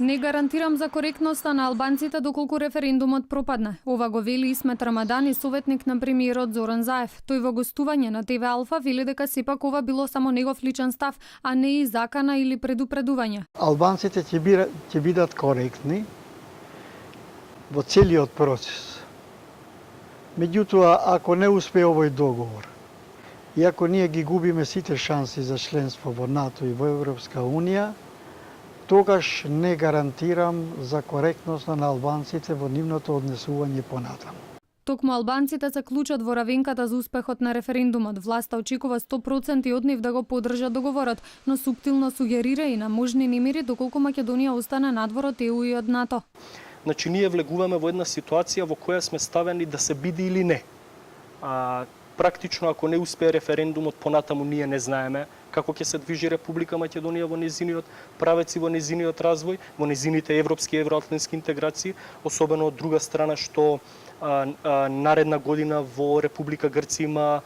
Не гарантирам за коректноста на албанците доколку референдумот пропадне. Ова го вели Исмет Рамадани, советник на премиерот Зоран Заев. Тој во гостување на ТВ Алфа вели дека сепак ова било само негов личен став, а не и закана или предупредување. Албанците ќе бидат коректни во целиот процес. Меѓутоа, ако не успее овој договор, и ако ние ги губиме сите шанси за членство во НАТО и во Европска Унија, тогаш не гарантирам за коректност на албанците во нивното однесување понатаму. Токму албанците се клучат во равенката за успехот на референдумот. Власта очекува 100% од нив да го поддржат договорот, но суптилно сугерира и на можни немири доколку Македонија остане надвор од ЕУ и од НАТО. Значи, ние влегуваме во една ситуација во која сме ставени да се биде или не. Практично, ако не успее референдумот, понатаму ние не знаеме како ќе се движи Република Македонија во незиниот правец и во незиниот развој, во незините европски и евроатлантски интеграции, особено од друга страна што наредна година во Република Грција има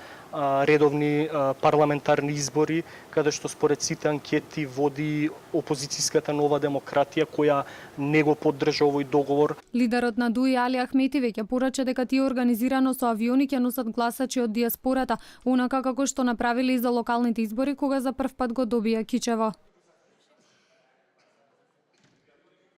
редовни парламентарни избори, каде што според сите анкети води опозицијската Нова демократија, која не го поддржа овој договор. Лидерот на ДУИ Али Ахмети веќе порача дека тие организирано со авиони ќе носат гласачи од диаспората, онака како што направиле и за локалните избори кога за прв пат го добија Кичево.